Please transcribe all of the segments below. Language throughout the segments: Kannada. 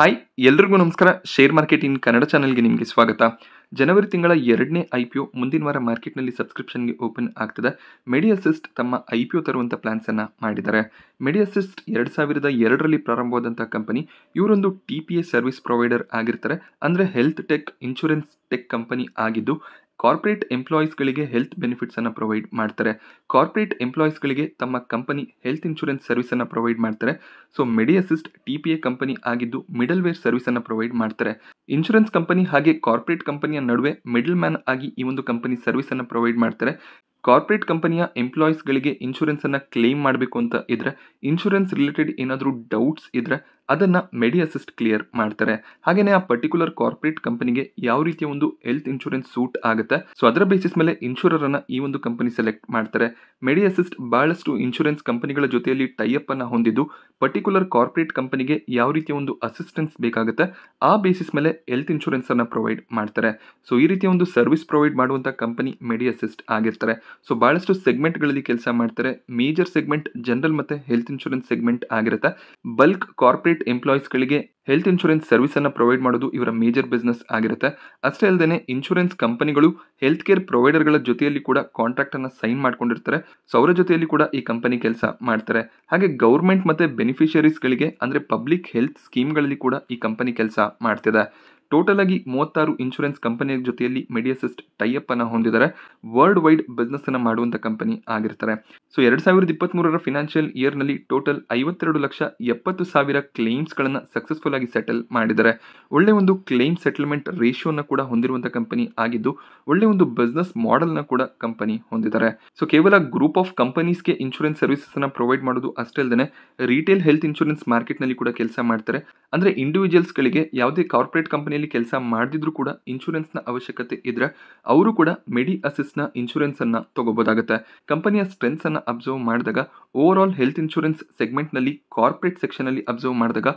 ಹಾಯ್ ಎಲ್ರಿಗೂ ನಮಸ್ಕಾರ. ಶೇರ್ ಮಾರ್ಕೆಟ್ ಇನ್ ಕನ್ನಡ ಚಾನೆಲ್ಗೆ ನಿಮಗೆ ಸ್ವಾಗತ. ಜನವರಿ ತಿಂಗಳ 2ನೇ IPO ಮುಂದಿನ ವಾರ ಮಾರ್ಕೆಟ್ನಲ್ಲಿ ಸಬ್ಸ್ಕ್ರಿಪ್ಷನ್ಗೆ ಓಪನ್ ಆಗ್ತದೆ. ಮೆಡಿಅಸಿಸ್ಟ್ ತಮ್ಮ IPO ತರುವಂಥ ಪ್ಲಾನ್ಸನ್ನು ಮಾಡಿದ್ದಾರೆ. ಮೆಡಿಅಸಿಸ್ಟ್ 2002ರಲ್ಲಿ ಪ್ರಾರಂಭವಾದಂಥ ಕಂಪನಿ. ಇವರೊಂದು TPA ಸರ್ವಿಸ್ ಪ್ರೊವೈಡರ್ ಆಗಿರ್ತಾರೆ. ಅಂದರೆ health tech insurance tech company ಆಗಿದ್ದು ಕಾರ್ಪೊರೇಟ್ ಎಂಪ್ಲಾಯೀಸ್ಗಳಿಗೆ ಹೆಲ್ತ್ ಬೆನಿಫಿಟ್ಸನ್ನು ಪ್ರೊವೈಡ್ ಮಾಡ್ತಾರೆ. ಕಾರ್ಪೊರೇಟ್ ಎಂಪ್ಲಾಯೀಸ್ಗಳಿಗೆ ತಮ್ಮ ಕಂಪನಿ ಹೆಲ್ತ್ ಇನ್ಶೂರೆನ್ಸ್ ಸರ್ವಿಸನ್ನು ಪ್ರೊವೈಡ್ ಮಾಡ್ತಾರೆ. ಸೊ ಮೆಡಿಅಸಿಸ್ಟ್ TPA ಕಂಪನಿ ಆಗಿದ್ದು ಮಿಡಲ್ ವೇರ್ ಸರ್ವಿಸನ್ನು ಪ್ರೊವೈಡ್ ಮಾಡ್ತಾರೆ. ಇನ್ಶೂರೆನ್ಸ್ ಕಂಪನಿ ಹಾಗೆ ಕಾರ್ಪೊರೇಟ್ ಕಂಪನಿಯ ನಡುವೆ ಮಿಡಲ್ ಮ್ಯಾನ್ ಆಗಿ ಈ ಒಂದು ಕಂಪನಿ ಸರ್ವಿಸನ್ನು ಪ್ರೊವೈಡ್ ಮಾಡ್ತಾರೆ. ಕಾರ್ಪೊರೇಟ್ ಕಂಪನಿಯ ಎಂಪ್ಲಾಯೀಸ್ಗಳಿಗೆ ಇನ್ಶೂರೆನ್ಸನ್ನು ಕ್ಲೇಮ್ ಮಾಡಬೇಕು ಅಂತ ಇದ್ರೆ, ಇನ್ಶೂರೆನ್ಸ್ ರಿಲೇಟೆಡ್ ಏನಾದರೂ ಡೌಟ್ಸ್ ಇದ್ರೆ ಅದನ್ನು ಮೆಡಿಅಸಿಸ್ಟ್ ಕ್ಲಿಯರ್ ಮಾಡ್ತಾರೆ. ಹಾಗೆಯೇ ಆ ಪರ್ಟಿಕ್ಯುಲರ್ ಕಾರ್ಪೊರೇಟ್ ಕಂಪನಿಗೆ ಯಾವ ರೀತಿಯ ಒಂದು ಹೆಲ್ತ್ ಇನ್ಶೂರೆನ್ಸ್ ಸೂಟ್ ಆಗುತ್ತೆ, ಸೊ ಅದರ ಬೇಸಿಸ್ ಮೇಲೆ ಇನ್ಶೂರರನ್ನು ಈ ಒಂದು ಕಂಪನಿ ಸೆಲೆಕ್ಟ್ ಮಾಡ್ತಾರೆ. ಮೆಡಿಅಸಿಸ್ಟ್ ಬಹಳಷ್ಟು ಇನ್ಶೂರೆನ್ಸ್ ಕಂಪನಿಗಳ ಜೊತೆಯಲ್ಲಿ ಟೈಅಪ್ ಅನ್ನು ಹೊಂದಿದ್ದು ಪರ್ಟಿಕ್ಯುಲರ್ ಕಾರ್ಪೊರೇಟ್ ಕಂಪನಿಗೆ ಯಾವ ರೀತಿಯ ಒಂದು ಅಸಿಸ್ಟೆನ್ಸ್ ಬೇಕಾಗುತ್ತೆ ಆ ಬೇಸಿಸ್ ಮೇಲೆ ಹೆಲ್ತ್ ಇನ್ಶೂರೆನ್ಸ್ ಅನ್ನು ಪ್ರೊವೈಡ್ ಮಾಡ್ತಾರೆ. ಸೊ ಈ ರೀತಿಯ ಒಂದು ಸರ್ವಿಸ್ ಪ್ರೊವೈಡ್ ಮಾಡುವಂಥ ಕಂಪನಿ ಮೆಡಿಅಸಿಸ್ಟ್ ಆಗಿರ್ತಾರೆ. ಸೊ ಬಹಳಷ್ಟು ಸೆಗ್ಮೆಂಟ್ಗಳಲ್ಲಿ ಕೆಲಸ ಮಾಡ್ತಾರೆ. ಮೇಜರ್ ಸೆಗ್ಮೆಂಟ್ ಜನರಲ್ ಮತ್ತು ಹೆಲ್ತ್ ಇನ್ಶೂರೆನ್ಸ್ ಸೆಗ್ಮೆಂಟ್ ಆಗಿರುತ್ತೆ. ಬಲ್ಕ್ ಕಾರ್ಪೊರೇಟ್ ಎಂಪ್ಲಾಯೀಸ್ಗಳಿಗೆ ಹೆಲ್ತ್ ಇನ್ಶೂರೆನ್ಸ್ ಸರ್ವಿಸ್ ಅನ್ನು ಪ್ರೊವೈಡ್ ಮಾಡೋದು ಇವರ ಮೇಜರ್ ಬಿಸ್ನೆಸ್ ಆಗಿರುತ್ತೆ. ಅಷ್ಟೇ ಅಲ್ಲದೆ ಇನ್ಶೂರೆನ್ಸ್ ಕಂಪನಿಗಳು ಹೆಲ್ತ್ ಕೇರ್ ಪ್ರೊವೈಡರ್ಗಳ ಜೊತೆಯಲ್ಲಿ ಕೂಡ ಕಾಂಟ್ರಾಕ್ಟ್ ಅನ್ನು ಸೈನ್ ಮಾಡ್ಕೊಂಡಿರ್ತಾರೆ. ಸೊ ಅವರ ಜೊತೆಯಲ್ಲಿ ಕೂಡ ಈ ಕಂಪನಿ ಕೆಲಸ ಮಾಡ್ತಾರೆ. ಹಾಗೆ ಗೌರ್ಮೆಂಟ್ ಮತ್ತೆ ಬೆನಿಫಿಷರೀಸ್ಗಳಿಗೆ ಅಂದರೆ ಪಬ್ಲಿಕ್ ಹೆಲ್ತ್ ಸ್ಕೀಮ್ಗಳಲ್ಲಿ ಕೂಡ ಈ ಕಂಪನಿ ಕೆಲಸ ಮಾಡ್ತಿದೆ. ಟೋಟಲ್ ಆಗಿ 36 ಇನ್ಶೂರೆನ್ಸ್ ಕಂಪನಿಯ ಜೊತೆಯಲ್ಲಿ ಮೆಡಿಅಸಿಸ್ಟ್ ಟೈಅಪ್ ಅನ್ನು ಹೊಂದಿದ್ದಾರೆ. ವರ್ಲ್ಡ್ ವೈಡ್ ಬಿಸ್ನೆಸ್ ಅನ್ನು ಮಾಡುವಂಥ ಕಂಪನಿ ಆಗಿರ್ತಾರೆ. ಸೊ 2023ರ ಫಿನಾನ್ಷಿಯಲ್ ಇಯರ್ನಲ್ಲಿ ಟೋಟಲ್ 52,70,000 ಕ್ಲೇಮ್ಸ್ಗಳನ್ನು ಸಕ್ಸಸ್ಫುಲ್ ಆಗಿ ಸೆಟಲ್ ಮಾಡಿದ್ದಾರೆ. ಒಳ್ಳೆ ಒಂದು ಕ್ಲೇಮ್ ಸೆಟಲ್ಮೆಂಟ್ ರೇಷಿಯೋನ ಕೂಡ ಹೊಂದಿರುವಂಥ ಕಂಪನಿ ಆಗಿದ್ದು ಒಳ್ಳೆ ಒಂದು ಬಿಸ್ನೆಸ್ ಮಾಡೆಲ್ನ ಕೂಡ ಕಂಪನಿ ಹೊಂದಿದ್ದಾರೆ. ಸೊ ಕೇವಲ ಗ್ರೂಪ್ ಆಫ್ ಕಂಪನೀಸ್ಗೆ ಇನ್ಶೂರೆನ್ಸ್ ಸರ್ವಿಸಸ್ ಅನ್ನು ಪ್ರೊವೈಡ್ ಮಾಡೋದು ಅಷ್ಟೇ ಅಲ್ಲದೆ ರಿಟೇಲ್ ಹೆಲ್ತ್ ಇನ್ಶೂರೆನ್ಸ್ ಮಾರ್ಕೆಟ್ನಲ್ಲಿ ಕೂಡ ಕೆಲಸ ಮಾಡ್ತಾರೆ. ಅಂದರೆ ಇಂಡಿವಿಜುವಲ್ಸ್ಗಳಿಗೆ ಯಾವುದೇ ಕಾರ್ಪೊರೇಟ್ ಕಂಪನಿಯಲ್ಲಿ ಕೆಲಸ ಮಾಡದಿದ್ರು ಕೂಡ ಇನ್ಶೂರೆನ್ಸ್ನ ಅವಶ್ಯಕತೆ ಇದ್ರೆ ಅವರು ಕೂಡ ಮೆಡಿಅಸಿಸ್ಟ್ನ ಇನ್ಶೂರೆನ್ಸ್ ಅನ್ನು ತಗೋಬಹುದಾಗುತ್ತೆ. ಕಂಪನಿಯ ಸ್ಟ್ರೆಂತ್ಸ್ ಅನ್ನು ಅಬ್ಸರ್ವ್ ಮಾಡಿದಾಗ ಓವರ್ ಆಲ್ ಹೆಲ್ತ್ ಇನ್ಶೂರೆನ್ಸ್ ಸೆಗ್ಮೆಂಟ್ನಲ್ಲಿ ಕಾರ್ಪೊರೇಟ್ ಸೆಕ್ಷನಲ್ಲಿ ಅಬ್ಸರ್ವ್ ಮಾಡಿದಾಗ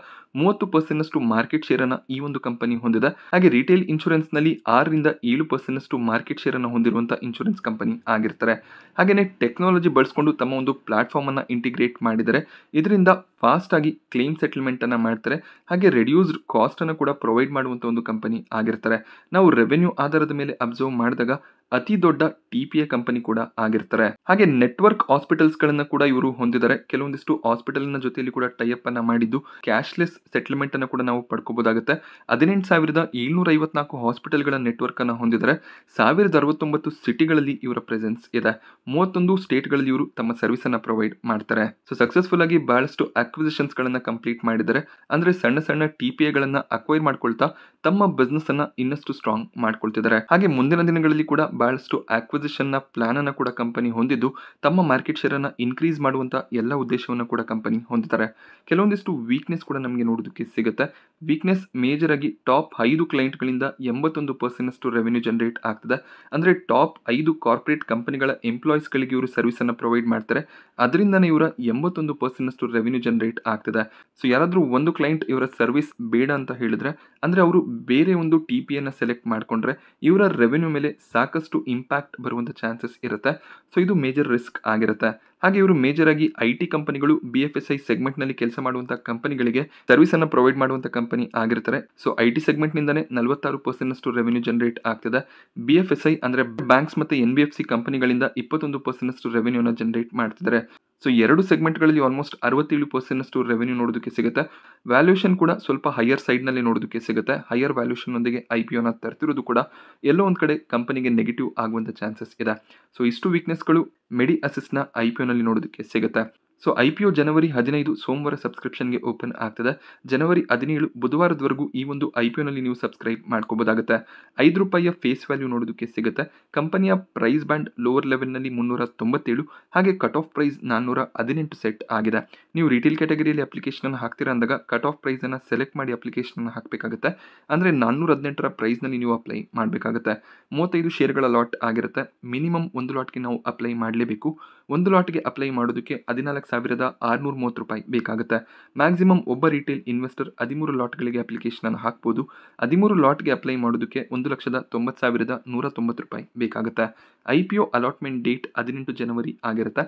30% ಮಾರ್ಕೆಟ್ ಶೇರ್ ಅನ್ನು ಈ ಒಂದು ಕಂಪನಿ ಹೊಂದಿದೆ. ಹಾಗೆ ರಿಟೇಲ್ ಇನ್ಶೂರೆನ್ಸ್ನಲ್ಲಿ 6-7% ಮಾರ್ಕೆಟ್ ಶೇರ್ ಅನ್ನು ಹೊಂದಿರುವಂಥ ಇನ್ಶೂರೆನ್ಸ್ ಕಂಪನಿ ಆಗಿರ್ತಾರೆ. ಹಾಗೆಯೇ ಟೆಕ್ನಾಲಜಿ ಬಳಸ್ಕೊಂಡು ತಮ್ಮ ಒಂದು ಪ್ಲಾಟ್ಫಾರ್ಮ್ ಅನ್ನು ಇಂಟಿಗ್ರೇಟ್ ಮಾಡಿದರೆ ಇದರಿಂದ ಫಾಸ್ಟ್ ಆಗಿ ಕ್ಲೇಮ್ ಸೆಟಲ್ಮೆಂಟ್ ಅನ್ನು ಮಾಡ್ತಾರೆ. ಹಾಗೆ ರೆಡ್ಯೂಸ್ಡ್ ಕಾಸ್ಟ್ ಅನ್ನು ಕೂಡ ಪ್ರೊವೈಡ್ ಮಾಡುವಂಥ ಒಂದು ಕಂಪನಿ ಆಗಿರ್ತಾರೆ. ನಾವು ರೆವೆನ್ಯೂ ಆಧಾರದ ಮೇಲೆ ಅಬ್ಸರ್ವ್ ಮಾಡಿದಾಗ ಅತಿ ದೊಡ್ಡ TPA ಕಂಪನಿ ಕೂಡ ಆಗಿರ್ತಾರೆ. ಹಾಗೆ ನೆಟ್ವರ್ಕ್ ಹಾಸ್ಪಿಟಲ್ಸ್ಗಳನ್ನು ಕೂಡ ಇವರು ಹೊಂದಿದ್ದಾರೆ. ಕೆಲವೊಂದಿಷ್ಟು ಹಾಸ್ಪಿಟಲ್ನ ಜೊತೆಯಲ್ಲಿ ಕೂಡ ಟೈಅಪ್ ಅನ್ನು ಮಾಡಿದ್ದು ಕ್ಯಾಶ್ಲೆಸ್ ಸೆಟಲ್ಮೆಂಟ್ ಅನ್ನು ಕೂಡ ನಾವು ಪಡ್ಕೋಬಹುದಾಗುತ್ತೆ. 18,754 ಹಾಸ್ಪಿಟಲ್ಗಳ ನೆಟ್ವರ್ಕ್ ಅನ್ನು ಹೊಂದಿದ್ದಾರೆ. 1069 ಸಿಟಿಗಳಲ್ಲಿ ಇವರ ಪ್ರೆಸೆನ್ಸ್ ಇದೆ. 31 ಸ್ಟೇಟ್ಗಳಲ್ಲಿ ಇವರು ತಮ್ಮ ಸರ್ವಿಸ್ ಅನ್ನು ಪ್ರೊವೈಡ್ ಮಾಡ್ತಾರೆ. ಸೊ ಸಕ್ಸಸ್ಫುಲ್ ಆಗಿ ಬಹಳಷ್ಟು ಅಕ್ವಿಸಿಷನ್ಸ್ ಗಳನ್ನ ಕಂಪ್ಲೀಟ್ ಮಾಡಿದ್ದಾರೆ. ಅಂದ್ರೆ ಸಣ್ಣ ಸಣ್ಣ TPA ಗಳನ್ನ ಅಕ್ವೈರ್ ಮಾಡ್ಕೊಳ್ತಾ ತಮ್ಮ ಬಿಸ್ನೆಸ್ ಅನ್ನ ಇನ್ನಷ್ಟು ಸ್ಟ್ರಾಂಗ್ ಮಾಡ್ಕೊಳ್ತಿದ್ದಾರೆ. ಹಾಗೆ ಮುಂದಿನ ದಿನಗಳಲ್ಲಿ ಕೂಡ ಬಹಳಷ್ಟು ಅಕ್ವಿಸಿಷನ್ ನ ಪ್ಲಾನ್ ಅನ್ನ ಕೂಡ ಕಂಪನಿ ಹೊಂದಿದ್ದು ತಮ್ಮ ಮಾರ್ಕೆಟ್ ಶೇರ್ ಅನ್ನ ಇನ್ಕ್ರೀಸ್ ಮಾಡುವಂತ ಎಲ್ಲ ಉದ್ದೇಶವನ್ನು ಕೂಡ ಕಂಪನಿ ಹೊಂದಿದ್ದಾರೆ. ಕೆಲವೊಂದಿಷ್ಟು ವೀಕ್ನೆಸ್ ಕೂಡ ನಮಗೆ ನೋಡೋದಕ್ಕೆ ಸಿಗುತ್ತೆ. ವೀಕ್ನೆಸ್ ಮೇಜರ್ ಆಗಿ ಟಾಪ್ 5 ಕ್ಲೈಂಟ್ ಗಳಿಂದ 81% ರೆವೆನ್ಯೂ ಜನರೇಟ್ ಆಗ್ತದೆ. ಅಂದ್ರೆ ಟಾಪ್ 5 ಕಾರ್ಪೊರೇಟ್ ಕಂಪನಿಗಳ ಎಂಪ್ಲಾಯೀಸ್ ಗಳಿಗೆ ಇವರು ಸರ್ವಿಸ್ ಅನ್ನ ಪ್ರೊವೈಡ್ ಮಾಡ್ತಾರೆ. ಅದರಿಂದನೇ ಇವರ 81% ರೆವೆನ್ಯೂ ಜನರೇಟ್ ಆಗ್ತದೆ. ಸೊ ಯಾರಾದ್ರೂ ಒಂದು ಕ್ಲೈಂಟ್ ಇವರ ಸರ್ವಿಸ್ ಬೇಡ ಅಂತ ಹೇಳಿದ್ರೆ ಅಂದ್ರೆ ಅವರು ಬೇರೆ ಒಂದು TPA ನ ಸೆಲೆಕ್ಟ್ ಮಾಡ್ಕೊಂಡ್ರೆ ಇವರ ರೆವೆನ್ಯೂ ಮೇಲೆ ಸಾಕಷ್ಟು ಇಂಪ್ಯಾಕ್ಟ್ ಬರುವಂತ ಚಾನ್ಸಸ್ ಇರುತ್ತೆ. ಸೊ ಇದು ಮೇಜರ್ ರಿಸ್ಕ್ ಆಗಿರುತ್ತೆ. ಹಾಗೆ ಇವರು ಮೇಜರ್ ಆಗಿ IT ಕಂಪನಿಗಳು BFSI ಸೆಗ್ಮೆಂಟ್ ನಲ್ಲಿ ಕೆಲಸ ಮಾಡುವಂತಹ ಕಂಪನಿಗಳಿಗೆ ಸರ್ವಿಸ್ ಅನ್ನು ಪ್ರೊವೈಡ್ ಮಾಡುವಂತ ಕಂಪನಿ ಆಗಿರ್ತಾರೆ. ಸೊ IT ಸೆಗ್ಮೆಂಟ್ ನಿಂದಾನೆ 46% ರೆವೆನ್ಯೂ ಜನರೇಟ್ ಆಗ್ತದೆ. BFSI ಅಂದ್ರೆ ಬ್ಯಾಂಕ್ಸ್ ಮತ್ತೆ NBFC ಕಂಪನಿಗಳಿಂದ 21% ರೆವೆನ್ಯೂನ ಜನರೇಟ್ ಮಾಡ್ತಿದ್ದಾರೆ. ಸೊ ಎರಡು ಸೆಗ್ಮೆಂಟ್ಗಳಲ್ಲಿ ಆಲ್ಮೋಸ್ಟ್ 67% ರೆವೆನ್ಯೂ ನೋಡೋದಕ್ಕೆ ಸಿಗುತ್ತೆ. ವ್ಯಾಲ್ಯೂಷನ್ ಕೂಡ ಸ್ವಲ್ಪ ಹೈಯರ್ ಸೈಡ್ ನಲ್ಲಿ ನೋಡೋದಕ್ಕೆ ಸಿಗುತ್ತೆ. ಹೈಯರ್ ವ್ಯಾಲ್ಯೂಷನ್ ಒಂದಿಗೆ IPO ನ ತರ್ತಿರೋದು ಕೂಡ ಎಲ್ಲೋ ಒಂದ್ ಕಡೆ ಕಂಪನಿಗೆ ನೆಗೆಟಿವ್ ಆಗುವಂತ ಚಾನ್ಸಸ್ ಇದೆ. ಸೊ ಇಷ್ಟು ವೀಕ್ನೆಸ್ಗಳು ಮೆಡಿಅಸಿಸ್ಟ್ ನ IPO ನಲ್ಲಿ ನೋಡೋದಕ್ಕೆ ಸಿಗುತ್ತೆ. ಸೊ IPO ಜನವರಿ 15 ಸೋಮವಾರ ಸಬ್ಸ್ಕ್ರಿಪ್ಷನ್ಗೆ ಓಪನ್ ಆಗ್ತದೆ. ಜನವರಿ 17 ಬುಧವಾರದವರೆಗೂ ಈ ಒಂದು IPO ನಲ್ಲಿ ನೀವು ಸಬ್ಸ್ಕ್ರೈಬ್ ಮಾಡ್ಕೋಬಹುದಾಗುತ್ತೆ. ₹5 ಫೇಸ್ ವ್ಯಾಲ್ಯೂ ನೋಡೋದಕ್ಕೆ ಸಿಗುತ್ತೆ. ಕಂಪನಿಯ ಪ್ರೈಸ್ ಬ್ಯಾಂಡ್ ಲೋವರ್ ಲೆವೆಲ್ನಲ್ಲಿ 397 ಹಾಗೆ ಕಟ್ ಆಫ್ ಪ್ರೈಸ್ 418 ಸೆಟ್ ಆಗಿದೆ. ನೀವು ರಿಟೇಲ್ ಕ್ಯಾಟಗರಿಯಲ್ಲಿ ಅಪ್ಲಿಕೇಶನ್ ಅನ್ನು ಹಾಕ್ತೀರಾ ಅಂದಾಗ ಕಟ್ ಆಫ್ ಪ್ರೈಸ್ ಅನ್ನು ಸೆಲೆಕ್ಟ್ ಮಾಡಿ ಅಪ್ಲಿಕೇಶನ್ ಅನ್ನು ಹಾಕಬೇಕಾಗುತ್ತೆ. ಅಂದ್ರೆ 418ರ ಪ್ರೈಸ್ ನಲ್ಲಿ ನೀವು ಅಪ್ಲೈ ಮಾಡಬೇಕಾಗುತ್ತೆ. 35 ಶೇರ್ಗಳ ಲಾಟ್ ಆಗಿರುತ್ತೆ. ಮಿನಿಮಮ್ ಒಂದು ಲಾಟ್ಗೆ ನಾವು ಅಪ್ಲೈ ಮಾಡಲೇಬೇಕು. ಒಂದು ಲಾಟ್ಗೆ ಅಪ್ಲೈ ಮಾಡೋದಕ್ಕೆ ₹14,630 ಬೇಕಾಗುತ್ತೆ. ಮ್ಯಾಕ್ಸಿಮಮ್ ಒಬ್ಬ ರಿಟೇಲ್ ಇನ್ವೆಸ್ಟರ್ 13 ಲಾಟ್ಗಳಿಗೆ ಅಪ್ಲಿಕೇಶನ್ ಅನ್ನು ಹಾಕ್ಬೋದು. 13 ಲಾಟ್ಗೆ ಅಪ್ಲೈ ಮಾಡೋದಕ್ಕೆ ₹1,90,190 ಬೇಕಾಗುತ್ತೆ. IPO ಅಲಾಟ್ಮೆಂಟ್ ಡೇಟ್ 18 ಜನವರಿ ಆಗಿರುತ್ತೆ.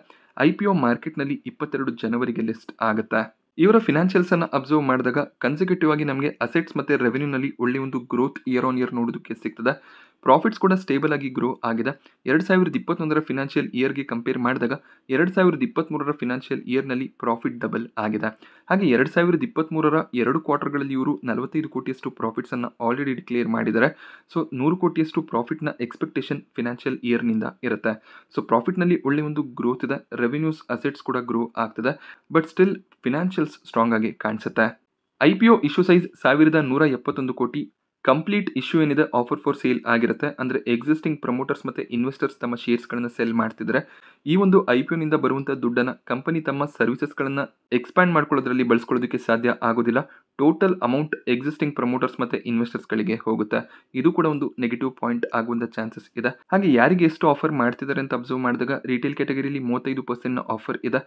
IPO ಮಾರ್ಕೆಟ್ನಲ್ಲಿ 22 ಜನವರಿಗೆ ಲಿಸ್ಟ್ ಆಗುತ್ತೆ. ಇವರ ಫಿನಾನ್ಷಿಯಲ್ಸ್ ಅನ್ನ ಅಬ್ಸರ್ವ್ ಮಾಡಿದಾಗ ಕನ್ಸಿಕ್ಯೂಟಿವ್ ಆಗಿ ನಮಗೆ ಅಸೆಟ್ಸ್ ಮತ್ತೆ ರೆವೆನ್ಯೂನಲ್ಲಿ ಒಳ್ಳೆ ಒಂದು ಗ್ರೋತ್ ಇಯರ್ ಆನ್ ಇಯರ್ ನೋಡೋದಕ್ಕೆ ಸಿಗ್ತದೆ. ಪ್ರಾಫಿಟ್ಸ್ ಕೂಡ ಸ್ಟೇಬಲ್ ಆಗಿ ಗ್ರೋ ಆಗಿದೆ. 2021ರ ಫಿನಾನ್ಷಿಯಲ್ ಇಯರ್ಗೆ ಕಂಪೇರ್ ಮಾಡಿದಾಗ 2023ರ ಫಿನಾನ್ಷಿಯಲ್ ಇಯರ್ನಲ್ಲಿ ಪ್ರಾಫಿಟ್ ಡಬಲ್ ಆಗಿದೆ. ಹಾಗೆ 2023ರ 2 ಕ್ವಾರ್ಟರ್ಗಳಲ್ಲಿ ಇವರು 45 ಕೋಟಿಯಷ್ಟು ಪ್ರಾಫಿಟ್ಸ್ ಅನ್ನ ಆಲ್ರೆಡಿ ಡಿಕ್ಲೇರ್ ಮಾಡಿದ್ದಾರೆ. ಸೊ 100 ಕೋಟಿಯಷ್ಟು ಪ್ರಾಫಿಟ್ನ ಎಕ್ಸ್ಪೆಕ್ಟೇಷನ್ ಫಿನಾನ್ಷಿಯಲ್ ಇಯರ್ನಿಂದ ಇರುತ್ತೆ. ಸೊ ಪ್ರಾಫಿಟ್ನಲ್ಲಿ ಒಳ್ಳೆ ಒಂದು ಗ್ರೋತ್ ಇದೆ, ರೆವೆನ್ಯೂಸ್ ಅಸೆಟ್ಸ್ ಕೂಡ ಗ್ರೋ ಆಗ್ತದೆ. ಬಟ್ ಸ್ಟಿಲ್ ಫಿನಾನ್ಷಿಯಲ್ಸ್ ಸ್ಟ್ರಾಂಗ್ ಆಗಿ ಕಾಣಿಸುತ್ತೆ. IPO ಇಶ್ಯೂ ಸೈಜ್ 1171 ಕೋಟಿ. ಕಂಪ್ಲೀಟ್ ಇಶ್ಯೂ ಏನಿದೆ ಆಫರ್ ಫಾರ್ ಸೇಲ್ ಆಗಿರುತ್ತೆ. ಅಂದರೆ ಎಕ್ಸಿಸ್ಟಿಂಗ್ ಪ್ರಮೋಟರ್ಸ್ ಮತ್ತು ಇನ್ವೆಸ್ಟರ್ಸ್ ತಮ್ಮ ಶೇರ್ಸ್ಗಳನ್ನು ಸೆಲ್ ಮಾಡ್ತಿದ್ದಾರೆ. ಈ ಒಂದು IPOನಿಂದ ಬರುವಂಥ ದುಡ್ಡನ್ನು ಕಂಪನಿ ತಮ್ಮ ಸರ್ವಿಸಸ್ಗಳನ್ನು ಎಕ್ಸ್ಪ್ಯಾಂಡ್ ಮಾಡ್ಕೊಳ್ಳೋದ್ರಲ್ಲಿ ಬಳಸ್ಕೊಳ್ಳೋದಕ್ಕೆ ಸಾಧ್ಯ ಆಗೋದಿಲ್ಲ. ಟೋಟಲ್ ಅಮೌಂಟ್ ಎಕ್ಸಿಸ್ಟಿಂಗ್ ಪ್ರಮೋಟರ್ಸ್ ಮತ್ತು ಇನ್ವೆಸ್ಟರ್ಸ್ಗಳಿಗೆ ಹೋಗುತ್ತೆ. ಇದು ಕೂಡ ಒಂದು ನೆಗೆಟಿವ್ ಪಾಯಿಂಟ್ ಆಗುವಂಥ ಚಾನ್ಸಸ್ ಇದೆ. ಹಾಗೆ ಯಾರಿಗೆ ಎಷ್ಟು ಆಫರ್ ಮಾಡ್ತಿದ್ದಾರೆ ಅಂತ ಅಬ್ಸರ್ವ್ ಮಾಡಿದಾಗ ರಿಟೇಲ್ ಕ್ಯಾಟಗರಿಯಲ್ಲಿ 35% ಆಫರ್ ಇದೆ.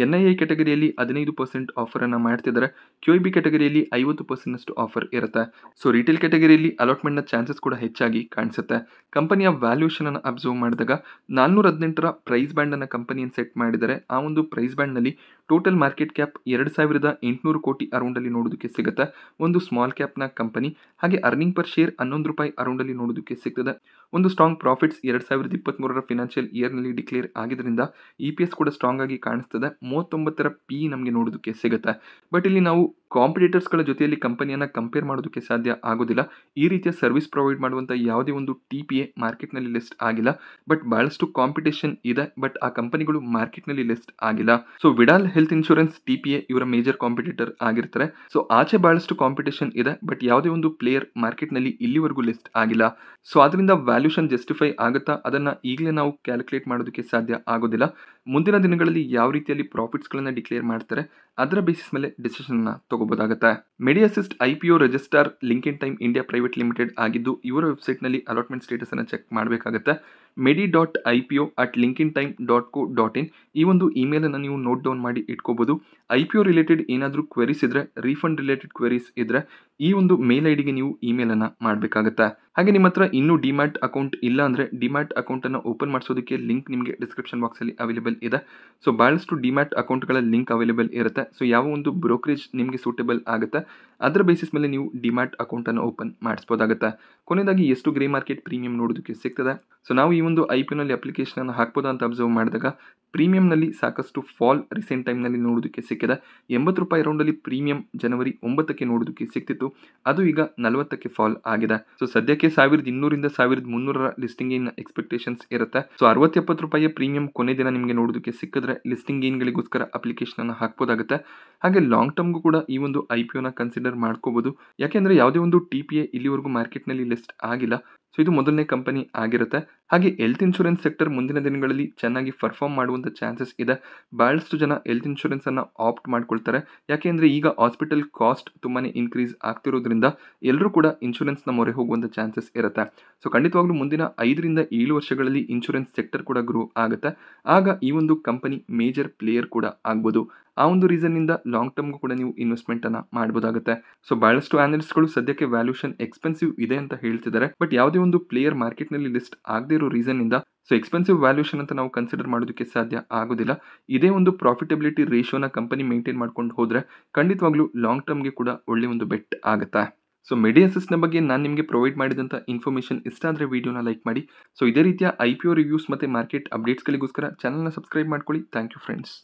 NII ಕ್ಯಾಟಗರಿಯಲ್ಲಿ 15% ಆಫರನ್ನು ಮಾಡ್ತಿದ್ದಾರೆ. QIB ಕ್ಯಾಟಗರಿಯಲ್ಲಿ 50% ಆಫರ್ ಇರುತ್ತೆ. ಸೊ ರಿಟೇಲ್ ಕ್ಯಾಟಗರಿಯಲ್ಲಿ ಅಲಾಟ್ಮೆಂಟ್ನ ಚಾನ್ಸಸ್ ಕೂಡ ಹೆಚ್ಚಾಗಿ ಕಾಣಿಸುತ್ತೆ. ಕಂಪನಿಯ ವ್ಯಾಲ್ಯೂಷನ್ ಅನ್ನು ಅಬ್ಸರ್ವ್ ಮಾಡಿದಾಗ 418ರ ಪ್ರೈಸ್ ಬ್ಯಾಂಡ್ ಅನ್ನು ಕಂಪನಿಯನ್ನು ಸೆಟ್ ಮಾಡಿದರೆ ಆ ಒಂದು ಪ್ರೈಸ್ ಬ್ಯಾಂಡ್ನಲ್ಲಿ ಟೋಟಲ್ ಮಾರ್ಕೆಟ್ ಕ್ಯಾಪ್ 2800 ಕೋಟಿ ಅರೌಂಡಲ್ಲಿ ನೋಡೋದಕ್ಕೆ ಸಿಗುತ್ತೆ. ಒಂದು ಸ್ಮಾಲ್ ಕ್ಯಾಪ್ನ ಕಂಪನಿ. ಹಾಗೆ ಅರ್ನಿಂಗ್ ಪರ್ ಶೇರ್ 11 ರೂಪಾಯಿ ಅರೌಂಡಲ್ಲಿ ನೋಡೋದಕ್ಕೆ ಸಿಗ್ತದೆ. ಒಂದು ಸ್ಟ್ರಾಂಗ್ ಪ್ರಾಫಿಟ್ಸ್ 2023ರ ಫಿನಾನ್ಷಿಯಲ್ ಇಯರ್ನಲ್ಲಿ ಡಿಕ್ಲೇರ್ ಆಗಿದ್ದರಿಂದ EPS ಕೂಡ ಸ್ಟ್ರಾಂಗ್ ಆಗಿ ಕಾಣಿಸ್ತದೆ. 39ರ PE ನಮಗೆ ನೋಡೋದಕ್ಕೆ ಸಿಗುತ್ತೆ. ಬಟ್ ಇಲ್ಲಿ ನಾವು ಕಾಂಪಿಟೇಟರ್ಸ್ಗಳ ಜೊತೆಯಲ್ಲಿ ಕಂಪನಿಯನ್ನು ಕಂಪೇರ್ ಮಾಡೋದಕ್ಕೆ ಸಾಧ್ಯ ಆಗೋದಿಲ್ಲ. ಈ ರೀತಿಯ ಸರ್ವಿಸ್ ಪ್ರೊವೈಡ್ ಮಾಡುವಂಥ ಯಾವುದೇ ಒಂದು TPA ಮಾರ್ಕೆಟ್ನಲ್ಲಿ ಲಿಸ್ಟ್ ಆಗಿಲ್ಲ. ಬಟ್ ಬಹಳಷ್ಟು ಕಾಂಪಿಟೇಷನ್ ಇದೆ. ಬಟ್ ಆ ಕಂಪನಿಗಳು ಮಾರ್ಕೆಟ್ನಲ್ಲಿ ಲಿಸ್ಟ್ ಆಗಿಲ್ಲ. So Widal health insurance TPA ಇವರ ಮೇಜರ್ ಕಾಂಪಿಟೇಟರ್ ಆಗಿರ್ತಾರೆ. ಸೊ ಆಚೆ ಬಹಳಷ್ಟು ಕಾಂಪಿಟೇಷನ್ ಇದೆ. ಬಟ್ ಯಾವುದೇ ಒಂದು ಪ್ಲೇಯರ್ ಮಾರ್ಕೆಟ್ನಲ್ಲಿ ಇಲ್ಲಿವರೆಗೂ ಲಿಸ್ಟ್ ಆಗಿಲ್ಲ. ಸೊ ಅದರಿಂದ ವ್ಯಾಲ್ಯೂಷನ್ ಜಸ್ಟಿಫೈ ಆಗುತ್ತಾ ಅದನ್ನು ಈಗಲೇ ನಾವು ಕ್ಯಾಲ್ಕುಲೇಟ್ ಮಾಡೋದಕ್ಕೆ ಸಾಧ್ಯ ಆಗೋದಿಲ್ಲ. ಮುಂದಿನ ದಿನಗಳಲ್ಲಿ ಯಾವ ರೀತಿಯಲ್ಲಿ ಪ್ರಾಫಿಟ್ಸ್ಗಳನ್ನು ಡಿಕ್ಲೇರ್ ಮಾಡ್ತಾರೆ ಅದರ ಬೇಸಿಸ್ ಮೇಲೆ ಡಿಸಿಷನ್ನ ತಗೋಬೋದಾಗುತ್ತೆ. ಮೆಡಿಅಸಿಸ್ಟ್ IPO registrar link in time India private limited ಆಗಿದ್ದು ಇವರ ವೆಬ್ಸೈಟ್ನಲ್ಲಿ ಅಲಾಟ್ಮೆಂಟ್ ಸ್ಟೇಟಸನ್ನು ಚೆಕ್ ಮಾಡಬೇಕಾಗುತ್ತೆ. medi.ipo@linkintime.co.in ಈ ಒಂದು ಇಮೇಲನ್ನು ನೀವು ನೋಟ್ ಡೌನ್ ಮಾಡಿ ಇಟ್ಕೋಬಹುದು. IPO ರಿಲೇಟೆಡ್ ಏನಾದರೂ ಕ್ವೆರೀಸ್ ಇದ್ರೆ, ರೀಫಂಡ್ ರಿಲೇಟೆಡ್ ಕ್ವೆರೀಸ್ ಇದ್ರೆ ಈ ಒಂದು ಮೇಲ್ ಐಡಿಗೆ ನೀವು ಇಮೇಲನ್ನು ಮಾಡಬೇಕಾಗುತ್ತೆ. ಹಾಗೆ ನಿಮ್ಮ ಹತ್ರ ಇನ್ನೂ ಡಿಮ್ಯಾಟ್ ಅಕೌಂಟ್ ಇಲ್ಲ ಅಂದರೆ ಡಿಮ್ಯಾಟ್ ಅಕೌಂಟನ್ನು ಓಪನ್ ಮಾಡಿಸೋದಕ್ಕೆ ಲಿಂಕ್ ನಿಮಗೆ ಡಿಸ್ಕ್ರಿಪ್ಷನ್ ಬಾಕ್ಸಲ್ಲಿ ಅವೈಲೇಬಲ್ ಇದೆ. ಸೊ ಭಾಳಷ್ಟು ಡಿಮ್ಯಾಟ್ ಅಕೌಂಟ್ಗಳ ಲಿಂಕ್ ಅವೈಲೇಬಲ್ ಇರುತ್ತೆ. ಸೊ ಯಾವ ಒಂದು ಬ್ರೋಕರೇಜ್ ನಿಮಗೆ ಸೂಟೇಬಲ್ ಆಗುತ್ತೆ ಅದರ ಬೇಸಿಸ್ ಮೇಲೆ ನೀವು ಡಿಮ್ಯಾಟ್ ಅಕೌಂಟನ್ನು ಓಪನ್ ಮಾಡಿಸ್ಬೋದಾಗುತ್ತೆ. ಕೊನೆಯದಾಗಿ ಎಷ್ಟು ಗ್ರೇ ಮಾರ್ಕೆಟ್ ಪ್ರೀಮಿಯಂ ನೋಡೋದಕ್ಕೆ ಸಿಗ್ತದೆ. ಸೊ ನಾವು ಈ ಒಂದು IPOನಲ್ಲಿ ಅಪ್ಲಿಕೇಶನನ್ನು ಹಾಕ್ಬೋದಾ ಅಂತ ಅಬ್ಸರ್ವ್ ಮಾಡಿದಾಗ ಪ್ರೀಮಿಯಂನಲ್ಲಿ ಸಾಕಷ್ಟು ಫಾಲ್ ರೀಸೆಂಟ್ ಟೈಮ್ನಲ್ಲಿ ನೋಡೋದಕ್ಕೆ ಸಿಕ್ಕಿದೆ. 80 ರೂಪಾಯಿ ರೌಂಡಲ್ಲಿ ಪ್ರೀಮಿಯಂ ಜನವರಿ 9ಕ್ಕೆ ನೋಡೋದಕ್ಕೆ ಸಿಕ್ತಿತ್ತು. ಅದು ಈಗ 40ಕ್ಕೆ ಫಾಲ್ ಆಗಿದೆ. ಸೊ ಸದ್ಯಕ್ಕೆ 1200ರಿಂದ 1300ರ ಲಿಸ್ಟಿಂಗ್ ಏನ್ ಎಕ್ಸ್ಪೆಕ್ಟೇಷನ್ಸ್ ಇರುತ್ತೆ. ಸೊ 60-70 ರೂಪಾಯಿಯ ಪ್ರೀಮಿಯಂ ಕೊನೆ ದಿನ ನಿಮಗೆ ನೋಡೋದಕ್ಕೆ ಸಿಕ್ಕಿದ್ರೆ ಲಿಸ್ಟಿಂಗ್ ಏನ್ಗಳಿಗೋಸ್ಕರ ಅಪ್ಲಿಕೇಶನನ್ನು ಹಾಕ್ಬೋದಾಗುತ್ತೆ. ಹಾಗೆ ಲಾಂಗ್ ಟರ್ಮ್ಗೂ ಕೂಡ ಈ ಒಂದು IPOನ ಕನ್ಸಿಡರ್ ಮಾಡ್ಕೋಬಹುದು. ಯಾಕೆಂದರೆ ಯಾವುದೇ ಒಂದು TPA ಇಲ್ಲಿವರೆಗೂ ಮಾರ್ಕೆಟ್ನಲ್ಲಿ ಲಿಸ್ಟ್ ಆಗಿಲ್ಲ. ಸೊ ಇದು ಮೊದಲನೇ ಕಂಪನಿ ಆಗಿರುತ್ತೆ. ಹಾಗೆ ಹೆಲ್ತ್ ಇನ್ಶೂರೆನ್ಸ್ ಸೆಕ್ಟರ್ ಮುಂದಿನ ದಿನಗಳಲ್ಲಿ ಚೆನ್ನಾಗಿ ಪರ್ಫಾರ್ಮ್ ಮಾಡುವಂಥ ಚಾನ್ಸಸ್ ಇದೆ. ಭಾಳಷ್ಟು ಜನ ಹೆಲ್ತ್ ಇನ್ಶೂರೆನ್ಸನ್ನು ಆಪ್ಟ್ ಮಾಡ್ಕೊಳ್ತಾರೆ. ಯಾಕೆಂದರೆ ಈಗ ಹಾಸ್ಪಿಟಲ್ ಕಾಸ್ಟ್ ತುಂಬಾ ಇನ್ಕ್ರೀಸ್ ಆಗ್ತಿರೋದ್ರಿಂದ ಎಲ್ಲರೂ ಕೂಡ ಇನ್ಶೂರೆನ್ಸ್ನ ಮೊರೆ ಹೋಗುವಂಥ ಚಾನ್ಸಸ್ ಇರುತ್ತೆ. ಸೊ ಖಂಡಿತವಾಗ್ಲೂ ಮುಂದಿನ 5ರಿಂದ 7 ವರ್ಷಗಳಲ್ಲಿ ಇನ್ಶೂರೆನ್ಸ್ ಸೆಕ್ಟರ್ ಕೂಡ ಗ್ರೋ ಆಗುತ್ತೆ. ಆಗ ಈ ಒಂದು ಕಂಪನಿ ಮೇಜರ್ ಪ್ಲೇಯರ್ ಕೂಡ ಆಗ್ಬೋದು. ಆ ಒಂದು ರೀಸನ್ನಿಂದ ಲಾಂಗ್ ಟರ್ಮ್ಗೂ ಕೂಡ ನೀವು ಇನ್ವೆಸ್ಟ್ಮೆಂಟನ್ನು ಮಾಡ್ಬೋದಾಗುತ್ತೆ. ಸೊ ಭಾಳಷ್ಟು ಆನಲಿಸ್ಟ್ಗಳು ಸದ್ಯಕ್ಕೆ ವ್ಯಾಲ್ಯೂಷನ್ ಎಕ್ಸ್ಪೆನ್ಸಿವ್ ಇದೆ ಅಂತ ಹೇಳ್ತಿದ್ದಾರೆ. ಬಟ್ ಯಾವುದೇ ಒಂದು ಪ್ಲೇಯರ್ ಮಾರ್ಕೆಟ್ನಲ್ಲಿ ಲಿಸ್ಟ್ ಆಗದೇ ಇರೋ ರೀಸನ್ನಿಂದ ಸೊ ಎಕ್ಸ್ಪೆನ್ಸಿವ್ ವ್ಯಾಲ್ಯೂಷನ್ ಅಂತ ನಾವು ಕನ್ಸಿಡರ್ ಮಾಡೋದಕ್ಕೆ ಸಾಧ್ಯ ಆಗೋದಿಲ್ಲ. ಇದೇ ಒಂದು ಪ್ರಾಫಿಟಬಿಲಿಟಿ ರೇಷಿಯೋನ ಕಂಪನಿ ಮೇಂಟೈನ್ ಮಾಡ್ಕೊಂಡು ಹೋದರೆ ಖಂಡಿತವಾಗ್ಲೂ ಲಾಂಗ್ ಟರ್ಮ್ಗೆ ಕೂಡ ಒಳ್ಳೆ ಒಂದು ಬೆಟ್ ಆಗುತ್ತೆ. ಸೊ ಮೆಡಿಅಸಿಸ್ಟ್ನ ಬಗ್ಗೆ ನಾನು ನಿಮಗೆ ಪ್ರೊವೈಡ್ ಮಾಡಿದಂಥ ಇನ್ಫಾರ್ಮೇಷನ್ ಇಷ್ಟ ಆದರೆ ವಿಡಿಯೋನ ಲೈಕ್ ಮಾಡಿ. ಸೊ ಇದೇ ರೀತಿಯ IPO ರಿವ್ಯೂಸ್ ಮತ್ತು ಮಾರ್ಕೆಟ್ ಅಪ್ಡೇಟ್ಸ್ಗಳಿಗೋಸ್ಕರ ಚಾನಲ್ನ ಸಬ್ಸ್ಕ್ರೈಬ್ ಮಾಡ್ಕೊಳ್ಳಿ. Thank you friends.